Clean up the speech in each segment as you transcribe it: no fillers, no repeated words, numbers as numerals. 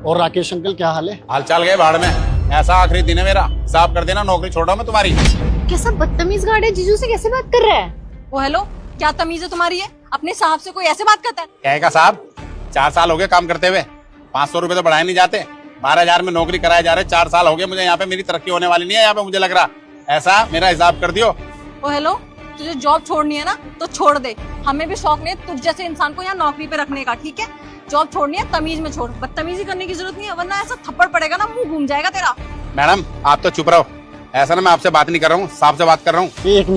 और राकेश अंकल क्या हाल है? हाल चाल गए भाड़ में। ऐसा आखिरी दिन है मेरा, हिसाब कर देना, नौकरी छोड़ रहा हूं मैं तुम्हारी। कैसा बदतमीज गार्ड है, जीजू से कैसे बात कर रहा है? ओ हेलो, क्या तमीज है तुम्हारी? है अपने साहब से कोई ऐसे बात करता है? कहेगा साहब, 4 साल हो गए काम करते हुए, 500 रुपए तो बढ़ाए नहीं जाते, 12,000 में नौकरी कराए जा रहे। 4 साल हो गए मुझे यहाँ पे, मेरी तरक्की होने वाली नहीं है यहाँ पे, मुझे लग रहा। ऐसा मेरा हिसाब कर दियो। ओ हेलो, तुझे जॉब छोड़नी है ना तो छोड़ दे, हमें भी शौक नहीं है तुझ जैसे इंसान को यहाँ नौकरी पे रखने का, ठीक है? जॉब छोड़नी है तमीज में छोड़, बदतमीजी करने की जरूरत नहीं है, वरना ऐसा थप्पड़ पड़ेगा ना मुंह घूम जाएगा तेरा। मैडम आप तो चुप रहो, ऐसा ना मैं आपसे बात नहीं कर रहा हूँ, साहब से बात कर रहा हूँ। एक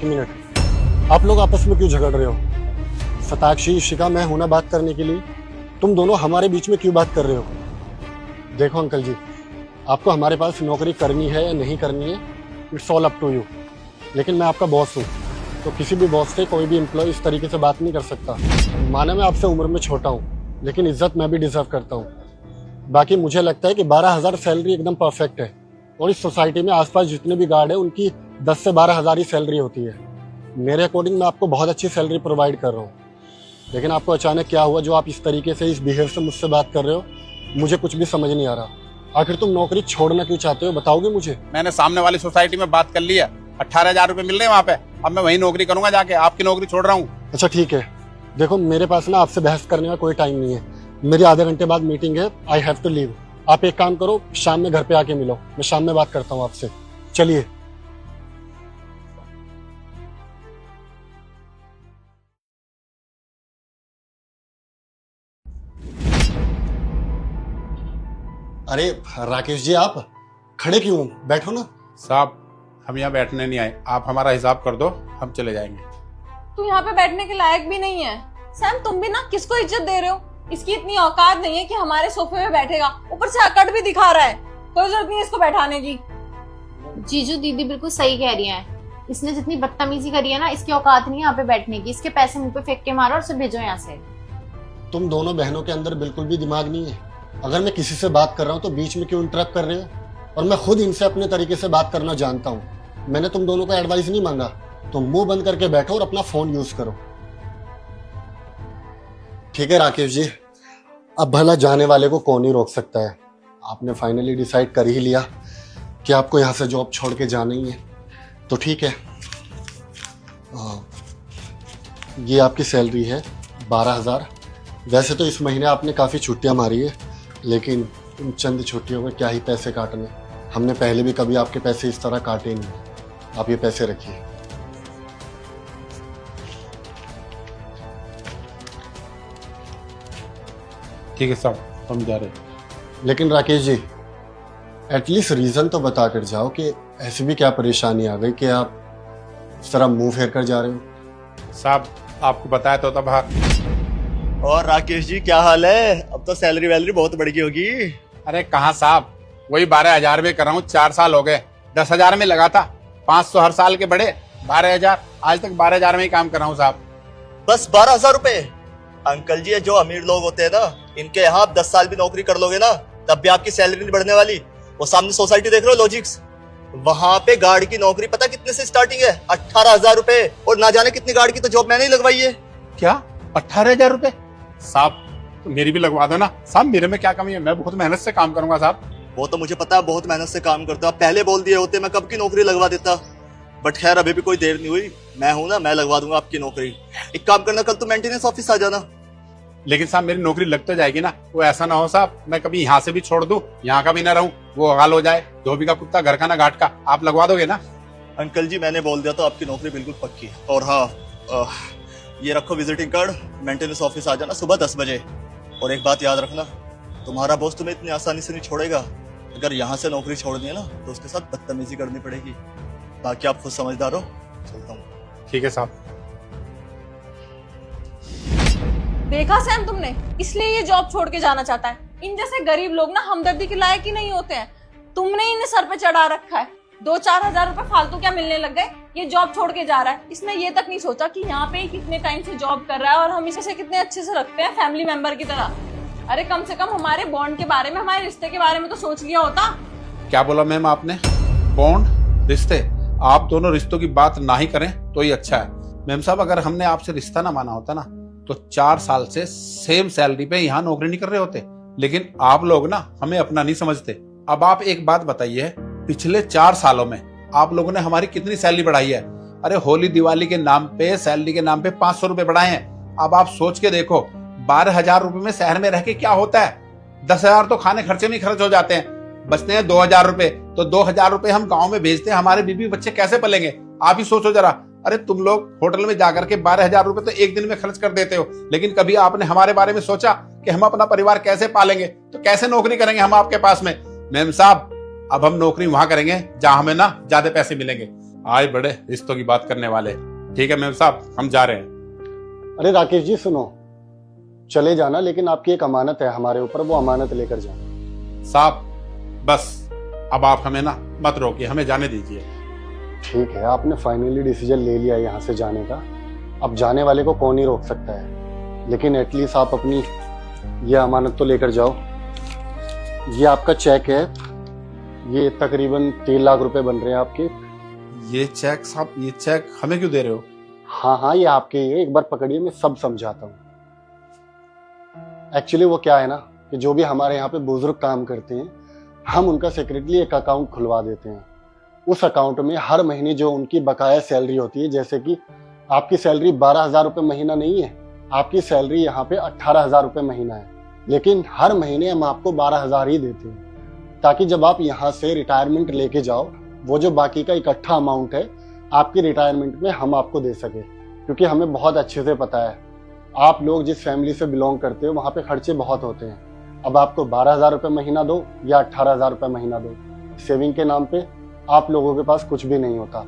मिनट, आप लोग आपस में क्यों झगड़ रहे हो? सताक्षी, इशिका, मैं हूं ना बात करने के लिए, तुम दोनों हमारे बीच में क्यों बात कर रहे हो? देखो अंकल जी, आपको हमारे पास नौकरी करनी है या नहीं करनी है, it's all up to you. लेकिन मैं आपका बॉस हूँ, तो किसी भी बॉस से कोई भी एम्प्लॉय इस तरीके से बात नहीं कर सकता। माना मैं आपसे उम्र में छोटा हूँ, लेकिन इज्जत मैं भी डिजर्व करता हूँ। बाकी मुझे लगता है कि 12,000 सैलरी एकदम परफेक्ट है, और इस सोसाइटी में आसपास जितने भी गार्ड है उनकी 10 से 12,000 ही सैलरी होती है। मेरे अकॉर्डिंग मैं आपको बहुत अच्छी सैलरी प्रोवाइड कर रहा हूँ, लेकिन आपको अचानक क्या हुआ जो आप इस तरीके से, इस बिहेव से मुझसे बात कर रहे हो? मुझे कुछ भी समझ नहीं आ रहा। आखिर तुम नौकरी छोड़ना क्यों चाहते हो, बताओगे मुझे? मैंने सामने वाली सोसाइटी में बात कर ली है, 18,000 रुपए मिल रहे हैं वहाँ पे, अब मैं वही नौकरी करूंगा जाके, आपकी नौकरी छोड़ रहा हूँ। अच्छा ठीक है, देखो मेरे पास ना आपसे बहस करने का कोई टाइम नहीं है, मेरी आधे घंटे बाद मीटिंग है, आई हैव टू लीव। आप एक काम करो, शाम में घर पे आके मिलो, मैं शाम में बात करता हूँ आपसे। चलिए। अरे राकेश जी, आप खड़े क्यों? बैठो ना। साहब हम यहाँ बैठने नहीं आए, आप हमारा हिसाब कर दो, हम चले जाएंगे। तू यहाँ पे बैठने के लायक भी नहीं है। सैम तुम भी ना किसको इज्जत दे रहे हो? इसकी इतनी औकात नहीं है कि हमारे सोफे में बैठेगा, ऊपर से अकड़ भी दिखा रहा है। कोई जरूरत नहीं है इसको बैठाने की। जीजू दीदी बिल्कुल सही कह रही है, इसने जितनी बदतमीजी करी है ना, इसकी औकात नहीं है यहाँ पे बैठने की। इसके पैसे मुंह पे फेंक के मारो और उसे भेजो यहाँ से। तुम दोनों बहनों के अंदर बिल्कुल भी दिमाग नहीं है। अगर मैं किसी से बात कर रहा हूँ तो बीच में क्यों इंटरप्ट कर रहे हो? और मैं खुद इनसे अपने तरीके से बात करना जानता हूँ। मैंने तुम दोनों को एडवाइस नहीं मांगा, तुम मुंह बंद करके बैठो और अपना फोन यूज करो। ठीक है राकेश जी, अब भला जाने वाले को कौन ही रोक सकता है। आपने फाइनली डिसाइड कर ही लिया कि आपको यहाँ से जॉब छोड़ के जाना ही है, तो ठीक है। ये आपकी सैलरी है 12,000। वैसे तो इस महीने आपने काफ़ी छुट्टियां मारी है, लेकिन इन चंद छुट्टियों में क्या ही पैसे काटने, हमने पहले भी कभी आपके पैसे इस तरह काटे नहीं। आप ये पैसे रखिए। ठीक है साहब, हम जा रहे हैं। लेकिन राकेश जी, एटलीस्ट रीज़न तो बता कर जाओ कि ऐसी भी क्या परेशानी आ गई कि आप इस तरह मुंह फेर कर जा रहे हो? साहब आपको बताया तो था बाहर। और राकेश जी क्या हाल है? अब तो सैलरी वैलरी बहुत बढ़ गई होगी। अरे कहाँ साहब, वही 12,000 में कर रहा हूँ, 4 साल हो गए। 10,000 में लगा था, 500 हर साल के बढ़े, 12,000, आज तक 12,000 में ही काम कर रहा हूँ साहब। बस 12,000 रुपए? अंकल जी, ये जो अमीर लोग होते हैं ना, इनके यहाँ आप 10 साल भी नौकरी कर लोगे ना, तब भी आपकी सैलरी नहीं बढ़ने वाली। वो सामने सोसाइटी देख रहे हो, लॉजिक्स, वहां पे गार्ड की नौकरी पता कितने से स्टार्टिंग है? 18,000 रुपए। और ना जाने कितनी गार्ड की तो जॉब मैंने ही लगवाई है। क्या 18,000 रुपए? साहब तो मेरी भी लगवा दो ना साहब, मेरे में क्या कमी है, मैं बहुत मेहनत से काम करूंगा साहब। वो तो मुझे पता है, बहुत मेहनत से काम करते हो। आप पहले बोल दिए होते मैं कब की नौकरी लगवा देता। बट खैर अभी भी कोई देर नहीं हुई, मैं हूं ना, मैं लगवा दूंगा आपकी नौकरी। एक काम करना, कल तुम मेंटेनेंस ऑफिस आ जाना। लेकिन साहब मेरी नौकरी लग तो जाएगी ना, वो ऐसा ना हो साहब मैं कभी यहाँ से भी छोड़ दूं, यहाँ का भी ना रहूं, वो हाल हो जाए, धोबी का कुत्ता घर का ना घाट का। आप लगवा दोगे ना? अंकल जी मैंने बोल दिया तो आपकी नौकरी बिल्कुल पक्की है। और हाँ, ये रखो विजिटिंग कार्ड, मेंटेनेंस ऑफिस आ जाना सुबह 10 बजे। और एक बात याद रखना, तुम्हारा बॉस तुम्हें इतनी आसानी से नहीं छोड़ेगा। अगर यहाँ से नौकरी छोड़नी है ना तो उसके साथ बदतमीजी करनी पड़ेगी। बाकी आप खुद समझदार हो, चलता हूँ। ठीक है साहब। देखा सैम तुमने, इसलिए ये जॉब छोड़ के जाना चाहता है। इन जैसे गरीब लोग ना हमदर्दी के लायक ही नहीं होते हैं। तुमने इन्हें सर पे चढ़ा रखा है, 2-4 हजार रुपए फालतू क्या मिलने लग गए। ये जॉब छोड़ के जा रहा है, इसने ये तक नहीं सोचा कि यहाँ पे कितने टाइम से जॉब कर रहा है और हम इसे कितने अच्छे से रखते हैं, फैमिली मेंबर की तरह। अरे कम से कम हमारे बॉन्ड के बारे में, हमारे रिश्ते के बारे में तो सोच लिया होता। क्या बोला मैम आपने? बॉन्ड, रिश्ते? आप दोनों रिश्तों की बात ना ही करें तो ही अच्छा है। मैम साहब अगर हमने आपसे रिश्ता ना माना होता ना तो 4 साल से सेम सैलरी पे यहाँ नौकरी नहीं कर रहे होते। लेकिन आप लोग ना हमें अपना नहीं समझते। अब आप एक बात बताइए, पिछले 4 सालों में आप लोगों ने हमारी कितनी सैलरी बढ़ाई है? अरे होली दिवाली के नाम पे, सैलरी के नाम पे 500 रुपए बढ़ाए हैं। अब आप सोच के देखो, 12,000 रुपए में शहर में रह के क्या होता है? 10,000 तो खाने खर्चे में खर्च हो जाते हैं, बचते हैं 2,000 रुपए। तो 2,000 रुपए हम गाँव में भेजते हैं, हमारे बीबी बच्चे कैसे पलेंगे? आप ही सोचो जरा। अरे तुम लोग होटल में जाकर के 12,000 रुपए तो एक दिन में खर्च कर देते हो, लेकिन कभी आपने हमारे बारे में सोचा कि हम अपना परिवार कैसे पालेंगे? तो कैसे नौकरी करेंगे हम आपके पास में? मेम साहब, अब हम नौकरी वहां करेंगे जहां हमें ना ज्यादा पैसे मिलेंगे। आए बड़े रिश्तों की बात करने वाले। ठीक है मेम साहब, हम जा रहे हैं। अरे राकेश जी सुनो, चले जाना, लेकिन आपकी एक अमानत है हमारे ऊपर, वो अमानत लेकर जाओ। साहब बस अब आप हमें ना मत रोकिए, हमें जाने दीजिए। ठीक है, आपने फाइनली डिसीजन ले लिया यहाँ से जाने का। अब जाने वाले को कौन ही रोक सकता है, लेकिन एटलीस्ट आप अपनी ये अमानत तो लेकर जाओ। ये आपका चेक है, ये तकरीबन 3 लाख रुपए बन रहे हैं आपके। ये चेक साहब, ये चेक हमें क्यों दे रहे हो? हाँ हाँ, ये आपके ही है, एक बार पकड़िए, मैं सब समझाता हूँ। एक्चुअली वो क्या है ना कि जो भी हमारे यहाँ पे बुजुर्ग काम करते हैं, हम उनका सेक्रेटली एक अकाउंट खुलवा देते हैं। उस अकाउंट में हर महीने जो उनकी बकाया सैलरी होती है, जैसे कि आपकी सैलरी 12,000 रुपये महीना नहीं है, आपकी सैलरी यहाँ पे 18,000 रुपये महीना है, लेकिन हर महीने हम आपको 12,000 ही देते हैं, ताकि जब आप यहाँ से रिटायरमेंट लेके जाओ, वो जो बाकी का इकट्ठा अमाउंट है आपकी रिटायरमेंट में हम आपको दे सके। क्योंकि हमें बहुत अच्छे से पता है आप लोग जिस फैमिली से बिलोंग करते हो वहाँ पे खर्चे बहुत होते हैं। अब आपको 12,000 रुपये महीना दो या 18,000 रुपये महीना दो, सेविंग के नाम पे आप लोगों के पास कुछ भी नहीं होता।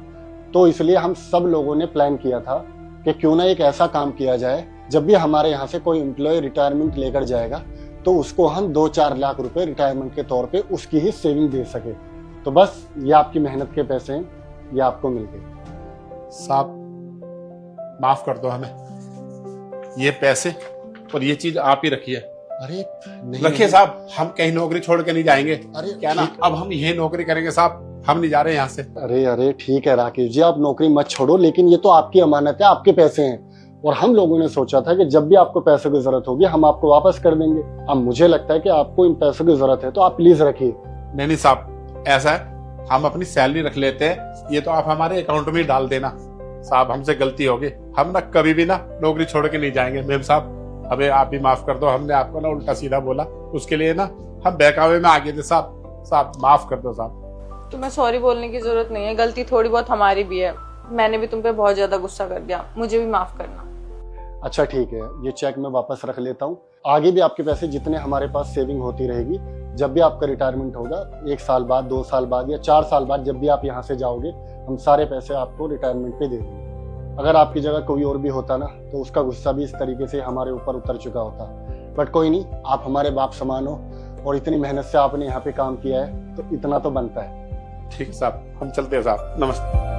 तो इसलिए हम सब लोगों ने प्लान किया था कि क्यों ना एक ऐसा काम किया जाए, जब भी हमारे यहाँ से कोई एम्प्लॉय रिटायरमेंट लेकर जाएगा तो उसको हम 2-4 लाख रुपए रिटायरमेंट के तौर पे उसकी ही सेविंग दे सके। तो बस ये आपकी मेहनत के पैसे हैं, ये आपको मिल गए। साहब माफ कर दो हमें, ये पैसे और ये चीज आप ही रखिए। अरे नहीं रखिए साहब, हम कहीं नौकरी छोड़ के नहीं जाएंगे। अरे क्या ना, अब हम यही नौकरी करेंगे साहब, हम नहीं जा रहे यहाँ से। अरे ठीक है राकेश जी, आप नौकरी मत छोड़ो, लेकिन ये तो आपकी अमानत है, आपके पैसे हैं, और हम लोगों ने सोचा था कि जब भी आपको पैसे की जरूरत होगी हम आपको वापस कर देंगे। अब मुझे लगता है कि आपको इन पैसों की जरूरत है, तो आप प्लीज रखिए। नहीं साहब, ऐसा है हम अपनी सैलरी रख लेते हैं, ये तो आप हमारे अकाउंट में ही डाल देना। साहब हमसे गलती होगी, हम ना कभी भी ना नौकरी छोड़ के नहीं जाएंगे। मेम साहब हमें आप भी माफ कर दो, हमने आपको ना उल्टा सीधा बोला, उसके लिए ना हम बहकावे में आ गए थे। साहब माफ कर दो साहब। तुम्हें सॉरी बोलने की जरूरत नहीं है, गलती थोड़ी बहुत हमारी भी है। मैंने भी तुम पे बहुत ज्यादा गुस्सा कर दिया, मुझे भी माफ करना। अच्छा ठीक है, ये चेक मैं वापस रख लेता हूँ। आगे भी आपके पैसे जितने हमारे पास सेविंग होती रहेगी, जब भी आपका रिटायरमेंट होगा 1 साल बाद, 2 साल बाद या 4 साल बाद, जब भी आप यहाँ से जाओगे, हम सारे पैसे आपको रिटायरमेंट पे दे देंगे। अगर आपकी जगह कोई और भी होता ना तो उसका गुस्सा भी इस तरीके से हमारे ऊपर उतर चुका होता। बट कोई नहीं, आप हमारे बाप समान हो और इतनी मेहनत से आपने यहाँ पे काम किया है, तो इतना तो बनता है। ठीक है साहब, हम चलते हैं साहब, नमस्ते।